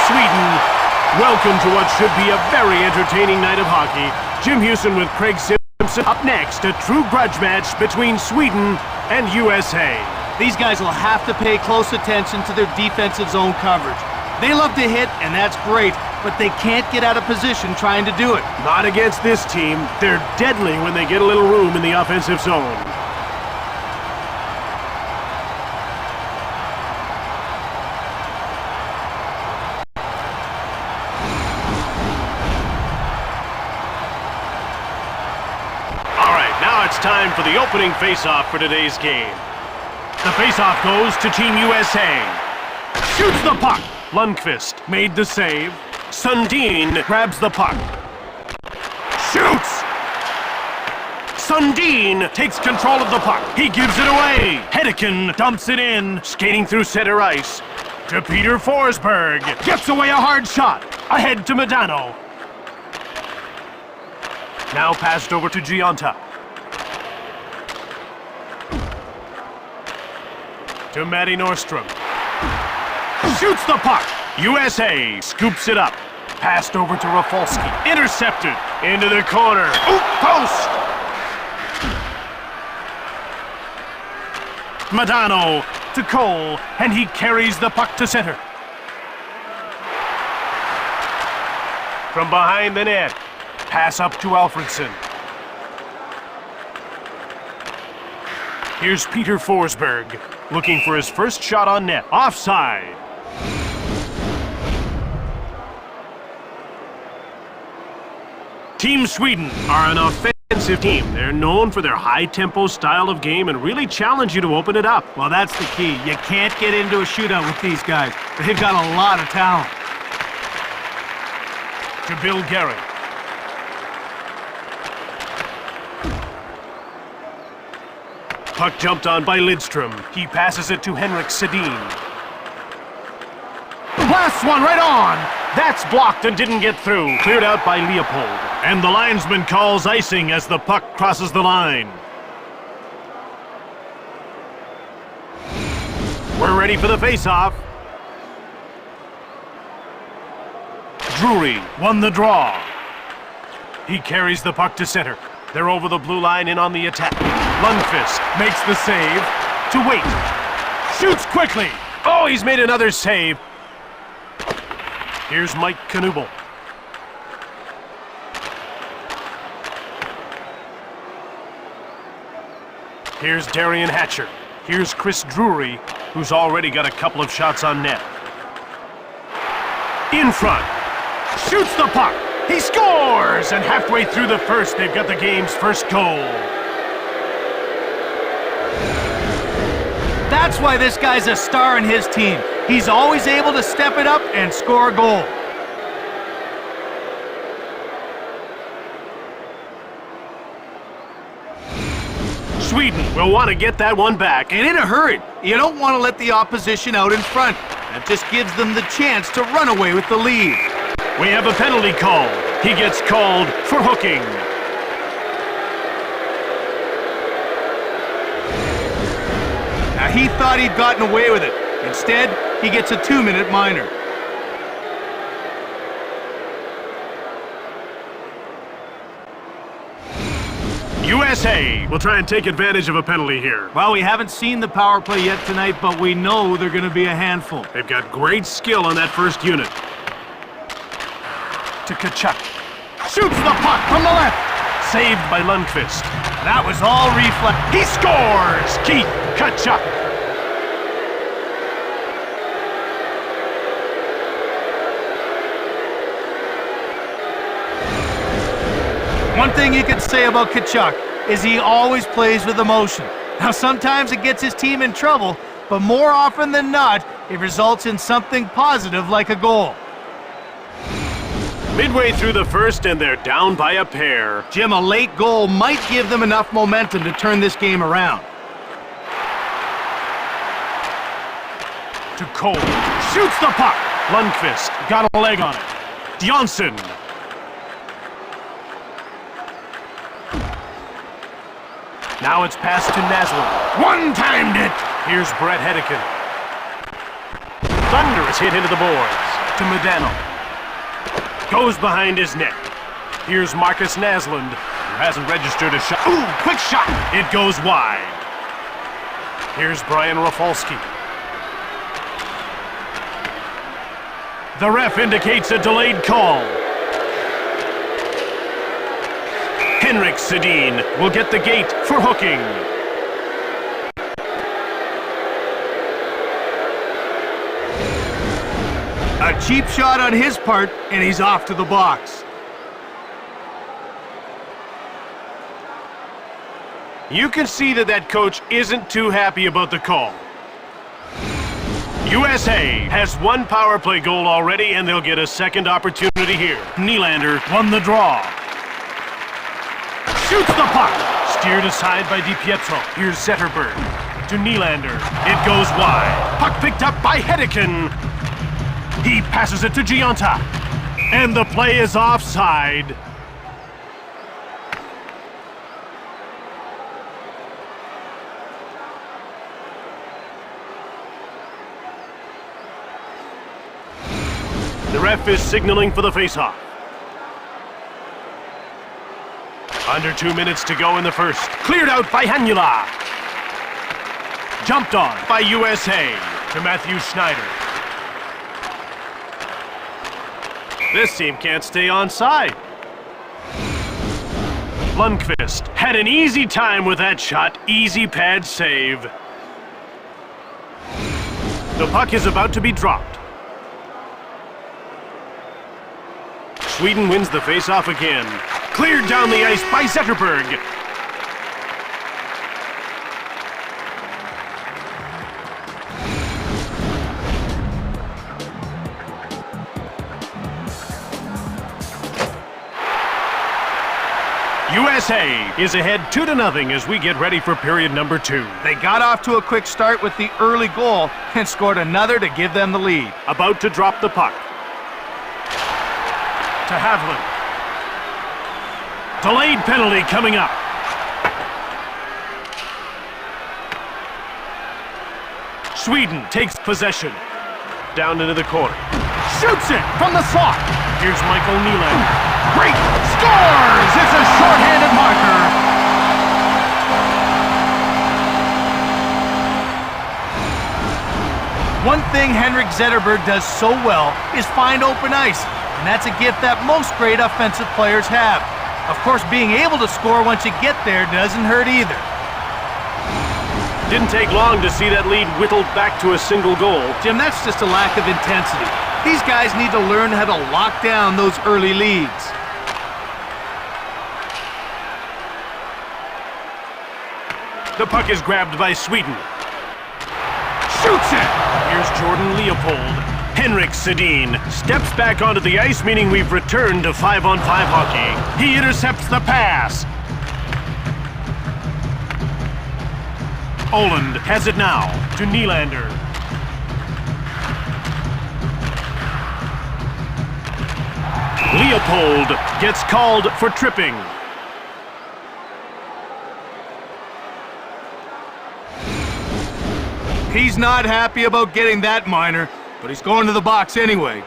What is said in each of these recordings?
Sweden. Welcome to what should be a very entertaining night of hockey. Jim Houston with Craig Simpson. Up next, a true grudge match between Sweden and USA. These guys will have to pay close attention to their defensive zone coverage. They love to hit, and that's great, but they can't get out of position trying to do it. Not against this team. They're deadly when they get a little room in the offensive zone. All right, now it's time for the opening face-off for today's game. The face-off goes to Team USA. Shoots the puck. Lundqvist made the save. Sundin grabs the puck. Shoots! Sundin takes control of the puck. He gives it away. Hedeken dumps it in, skating through center ice. To Peter Forsberg. Gets away a hard shot. Ahead to Medano. Now passed over to Giunta. To Matty Nordstrom. Shoots the puck. USA scoops it up. Passed over to Rafalski. Intercepted. Into the corner. Oop, post. Medano to Cole, and he carries the puck to center. From behind the net. Pass up to Alfredson. Here's Peter Forsberg, looking for his first shot on net. Offside. Team Sweden are an offensive team. They're known for their high-tempo style of game and really challenge you to open it up. Well, that's the key. You can't get into a shootout with these guys. They've got a lot of talent. To Bill Guerin. Puck jumped on by Lidstrom. He passes it to Henrik Sedin. Last one right on! That's blocked and didn't get through. Cleared out by Leopold. And the linesman calls icing as the puck crosses the line. We're ready for the face-off. Drury won the draw. He carries the puck to center. They're over the blue line and on the attack. Lundqvist makes the save. To Wait. Shoots quickly. Oh, he's made another save. Here's Mike Knuble. Here's Darian Hatcher. Here's Chris Drury, who's already got a couple of shots on net. In front. Shoots the puck. He scores! And halfway through the first, they've got the game's first goal. That's why this guy's a star in his team. He's always able to step it up and score a goal. Sweden will want to get that one back. And in a hurry. You don't want to let the opposition out in front. That just gives them the chance to run away with the lead. We have a penalty call. He gets called for hooking. Now he thought he'd gotten away with it. Instead, he gets a 2-minute minor. USA will try and take advantage of a penalty here. Well, we haven't seen the power play yet tonight, but we know they're going to be a handful. They've got great skill on that first unit. To Tkachuk. Shoots the puck from the left. Saved by Lundqvist. That was all reflex. He scores! Keith Tkachuk. One thing you could say about Tkachuk is he always plays with emotion. Now, sometimes it gets his team in trouble, but more often than not, it results in something positive like a goal. Midway through the first, and they're down by a pair. Jim, a late goal might give them enough momentum to turn this game around. To Cole. Shoots the puck. Lundqvist got a leg on it. Johnson. Now it's passed to Naslund. One-timed it! Here's Brett Hedeken. Thunderous hit into the boards. To to Medano. Goes behind his net. Here's Marcus Naslund, who hasn't registered a shot. Ooh, quick shot! It goes wide. Here's Brian Rafalski. The ref indicates a delayed call. Henrik Sedin will get the gate for hooking. A cheap shot on his part, and he's off to the box. You can see that coach isn't too happy about the call. USA has one power play goal already, and they'll get a second opportunity here. Nylander won the draw. Shoots the puck. Steered aside by DiPietro. Here's Zetterberg to Nylander. It goes wide. Puck picked up by Hedeken. He passes it to Gionta. And the play is offside. The ref is signaling for the faceoff. Under 2 minutes to go in the first. Cleared out by Hanula. Jumped on by USA to Matthew Schneider. This team can't stay onside. Lundqvist had an easy time with that shot. Easy pad save. The puck is about to be dropped. Sweden wins the faceoff again. Cleared down the ice by Zetterberg. USA is ahead 2-0 as we get ready for period number 2. They got off to a quick start with the early goal and scored another to give them the lead. About to drop the puck. To Havlin. Delayed penalty coming up. Sweden takes possession. Down into the corner. Shoots it from the slot. Here's Michael Nylander. Great! Scores! It's a shorthanded marker. One thing Henrik Zetterberg does so well is find open ice, and that's a gift that most great offensive players have. Of course, being able to score once you get there doesn't hurt either. Didn't take long to see that lead whittled back to a single goal. Jim, that's just a lack of intensity. These guys need to learn how to lock down those early leads. The puck is grabbed by Sweden. Shoots it! Here's Jordan Leopold. Henrik Sedin steps back onto the ice, meaning we've returned to 5-on-5 hockey. He intercepts the pass. Oland has it now to Nylander. Leopold gets called for tripping. He's not happy about getting that minor, but he's going to the box anyway.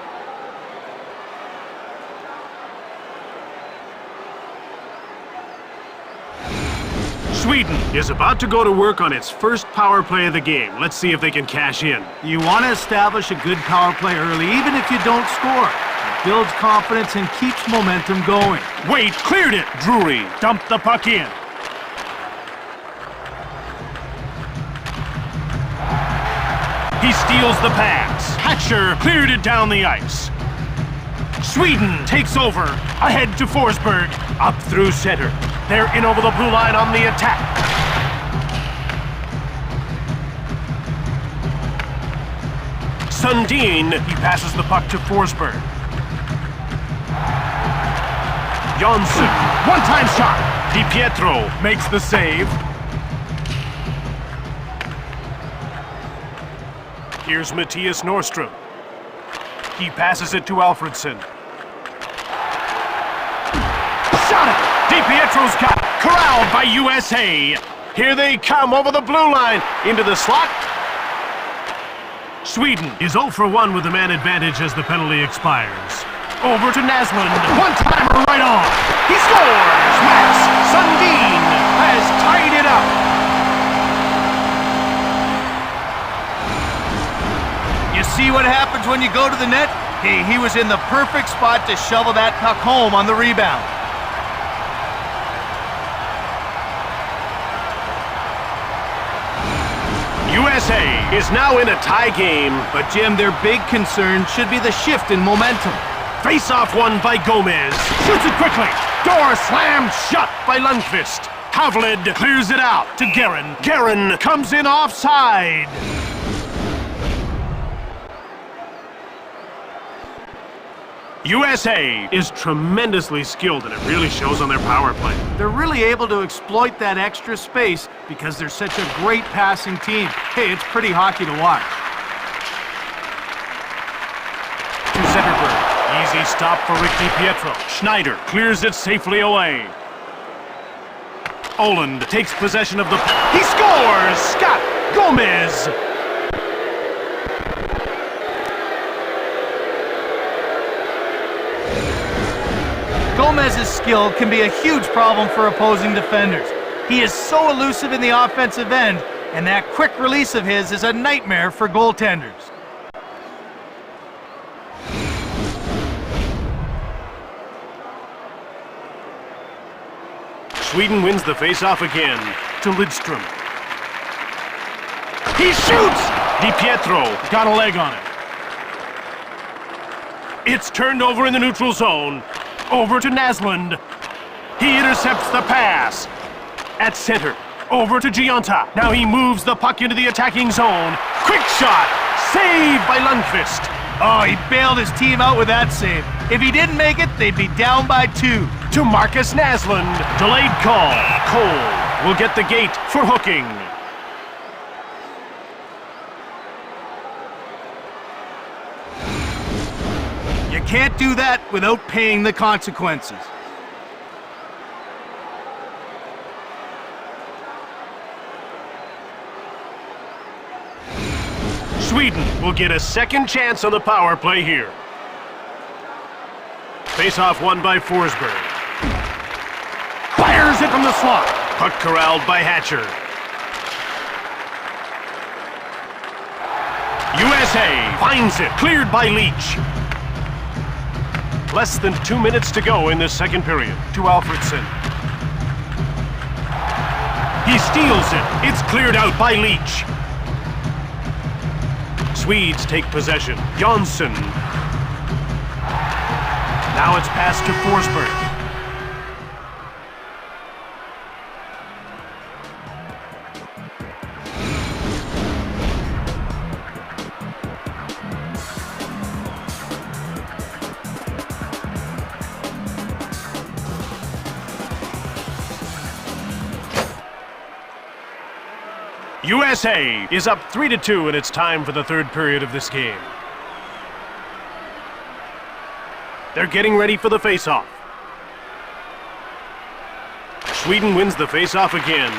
Sweden is about to go to work on its first power play of the game. Let's see if they can cash in. You want to establish a good power play early, even if you don't score. It builds confidence and keeps momentum going. Wade cleared it. Drury dumped the puck in. He steals the pass. Hatcher cleared it down the ice. Sweden takes over. Ahead to Forsberg. Up through center. They're in over the blue line on the attack. Sundin, he passes the puck to Forsberg. Jonsson, one-time shot. DiPietro makes the save. Here's Matthias Norstrom. He passes it to Alfredson. Shot it! DiPietro's got it. Corralled by USA. Here they come over the blue line. Into the slot. Sweden is 0 for 1 with the man advantage as the penalty expires. Over to Naslund. One-timer right on. He scores! Mats Sundin has tied it up. You see what happens when you go to the net? He was in the perfect spot to shovel that puck home on the rebound. USA is now in a tie game. But Jim, their big concern should be the shift in momentum. Face-off won by Gomez. Shoots it quickly. Door slammed shut by Lundqvist. Havlid clears it out to Guerin. Guerin comes in offside. USA is tremendously skilled, and it really shows on their power play. They're really able to exploit that extra space because they're such a great passing team. Hey, it's pretty hockey to watch. To Zetterberg. Easy stop for Rick DiPietro. Schneider clears it safely away. Oland takes possession of the... He scores! Scott Gomez! Gomez's skill can be a huge problem for opposing defenders. He is so elusive in the offensive end, and that quick release of his is a nightmare for goaltenders. Sweden wins the face-off again to Lidstrom. He shoots! DiPietro got a leg on it. It's turned over in the neutral zone. Over to Naslund. He intercepts the pass. At center. Over to Gionta. Now he moves the puck into the attacking zone. Quick shot. Saved by Lundqvist. Oh, he bailed his team out with that save. If he didn't make it, they'd be down by 2. To Marcus Naslund. Delayed call. Cole will get the gate for hooking. You can't do that without paying the consequences. Sweden will get a second chance on the power play here. Face-off won by Forsberg. Fires it from the slot. Puck corralled by Hatcher. USA finds it. Cleared by Leach. Less than 2 minutes to go in this second period. To Alfredsson. He steals it. It's cleared out by Leach. Swedes take possession. Jonsson. Now it's passed to Forsberg. USA is up 3-2, and it's time for the third period of this game. They're getting ready for the face-off. Sweden wins the face-off again.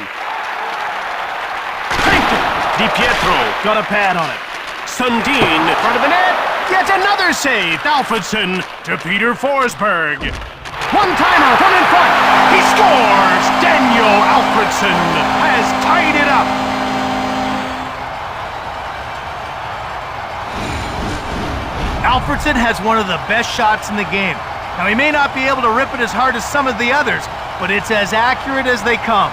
DiPietro got a pad on it. Sundin in front of the net. Yet another save. Alfredsson to Peter Forsberg. One-timer from in front. He scores. Daniel Alfredsson has tied it up. Alfredsson has one of the best shots in the game. Now, he may not be able to rip it as hard as some of the others, but it's as accurate as they come.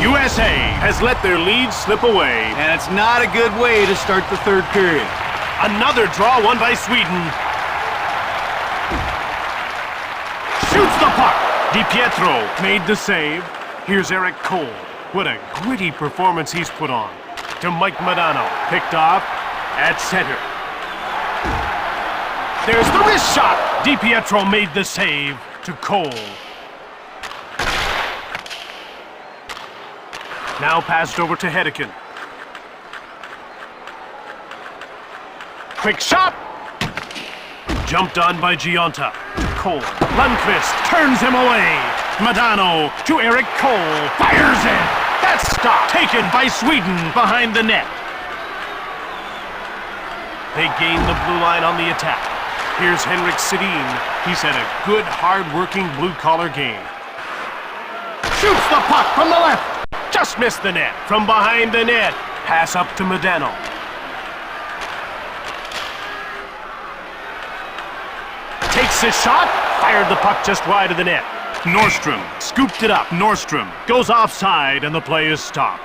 USA has let their lead slip away. And it's not a good way to start the third period. Another draw won by Sweden. Shoots the puck. DiPietro made the save. Here's Eric Cole. What a gritty performance he's put on. To Mike Modano. Picked off at center. There's the wrist shot. DiPietro made the save to Cole. Now passed over to Hedeken. Quick shot! Jumped on by Gionta. Cole. Lundqvist turns him away. Modano to Eric Cole. Fires it! That's stopped. Taken by Sweden behind the net. They gain the blue line on the attack. Here's Henrik Sedin. He's had a good, hard-working blue-collar game. Shoots the puck from the left. Just missed the net. From behind the net. Pass up to Modano. Takes his shot. Fired the puck just wide of the net. Nordstrom scooped it up. Nordstrom goes offside and the play is stopped.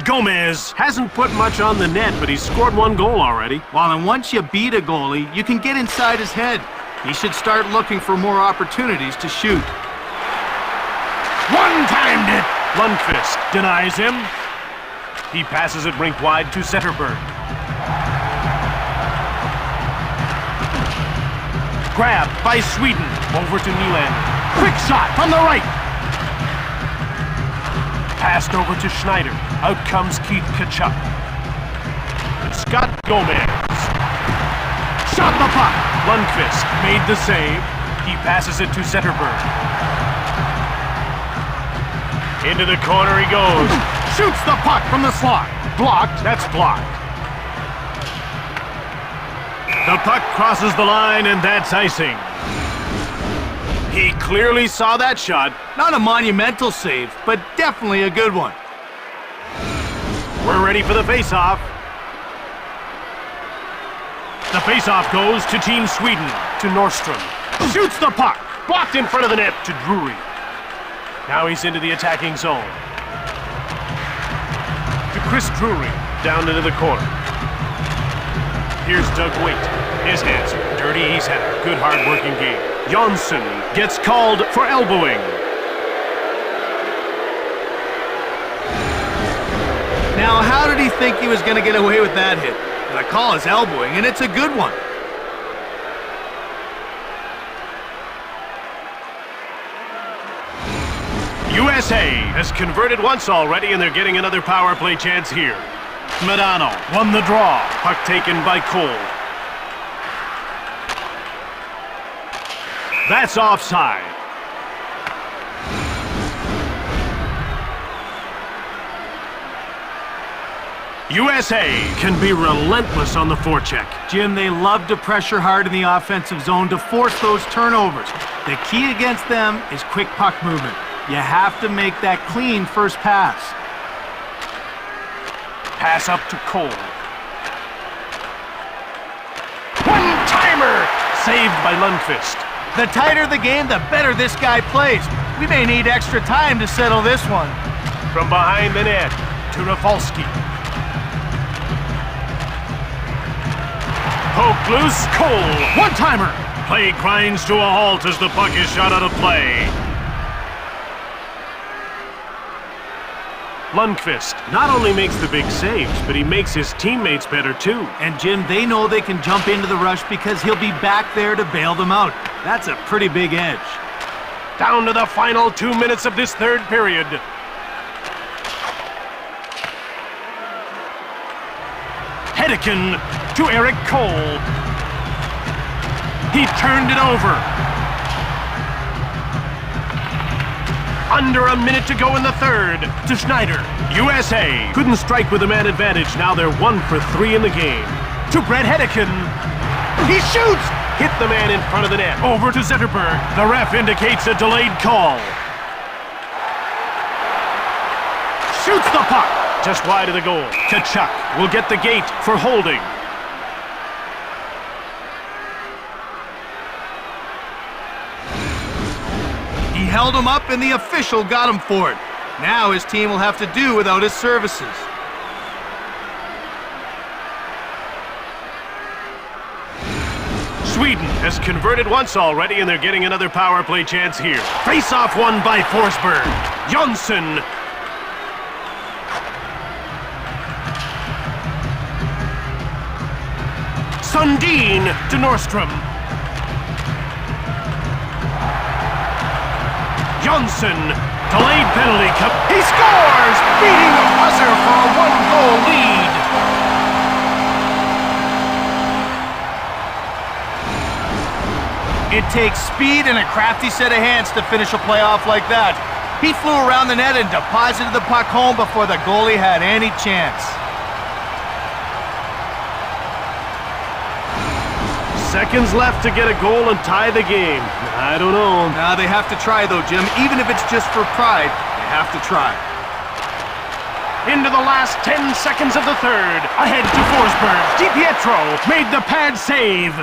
Gomez hasn't put much on the net, but he's scored one goal already. Well, and once you beat a goalie, you can get inside his head. He should start looking for more opportunities to shoot. One-timed it! Lundqvist denies him. He passes it rink wide to Zetterberg. Grabbed by Sweden. Over to Nylander. Quick shot from the right. Passed over to Schneider. Out comes Keith Tkachuk. Scott Gomez. Shot the puck. Lundqvist made the save. He passes it to Zetterberg. Into the corner he goes. Shoots the puck from the slot. Blocked. That's blocked. The puck crosses the line, and that's icing. He clearly saw that shot. Not a monumental save, but definitely a good one. We're ready for the face-off. The face-off goes to Team Sweden, to Nordstrom. Shoots the puck. Blocked in front of the net to Drury. Now he's into the attacking zone. To Chris Drury, down into the corner. Here's Doug Waite. His hands are dirty. He's had a good, hard-working game. Jonsson gets called for elbowing. Now, how did he think he was going to get away with that hit? The call is elbowing, and it's a good one. USA has converted once already, and they're getting another power play chance here. Modano won the draw. Puck taken by Cole. That's offside. USA can be relentless on the forecheck. Jim, they love to pressure hard in the offensive zone to force those turnovers. The key against them is quick puck movement. You have to make that clean first pass. Pass up to Cole. One-timer! Saved by Lundqvist. The tighter the game, the better this guy plays. We may need extra time to settle this one. From behind the net to Rafalski. Poke loose, Cole. One-timer. Play grinds to a halt as the puck is shot out of play. Lundqvist not only makes the big saves, but he makes his teammates better too. And Jim, they know they can jump into the rush because he'll be back there to bail them out. That's a pretty big edge. Down to the final 2 minutes of this third period. Hedeken to Eric Cole. He turned it over. Under a minute to go in the third to Schneider. USA couldn't strike with a man advantage. Now they're 1 for 3 in the game. To Brett Hedeken. He shoots! Hit the man in front of the net. Over to Zetterberg. The ref indicates a delayed call. Shoots the puck. Just wide of the goal. Tkachuk will get the gate for holding. He held him up and the official got him for it. Now his team will have to do without his services. Sweden has converted once already, and they're getting another power play chance here. Face-off won by Forsberg. Jonsson. Sundin to Nordstrom. Jonsson, delayed penalty. He scores! Beating the buzzer for a 1-goal lead. It takes speed and a crafty set of hands to finish a playoff like that. He flew around the net and deposited the puck home before the goalie had any chance. Seconds left to get a goal and tie the game. I don't know. Now they have to try though, Jim. Even if it's just for pride, they have to try. Into the last 10 seconds of the third. Ahead to Forsberg. DiPietro made the pad save.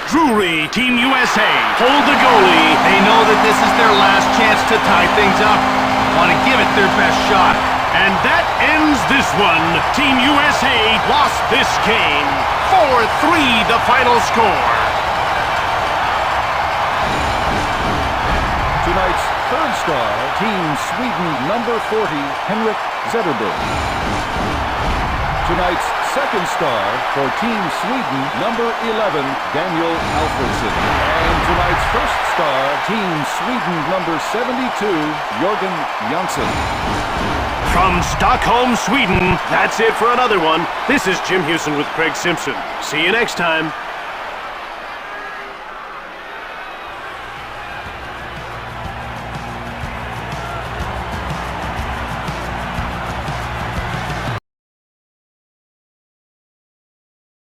Drury, Team USA, hold the goalie. They know that this is their last chance to tie things up. Want to give it their best shot. And that ends this one. Team USA lost this game. 4-3 the final score. Tonight's third star, Team Sweden number 40, Henrik Zetterberg. Tonight's second star for Team Sweden number 11, Daniel Alfredsson. And tonight's first star, Team Sweden number 72, Jörgen Jansson. From Stockholm, Sweden, that's it for another one. This is Jim Houston with Craig Simpson. See you next time.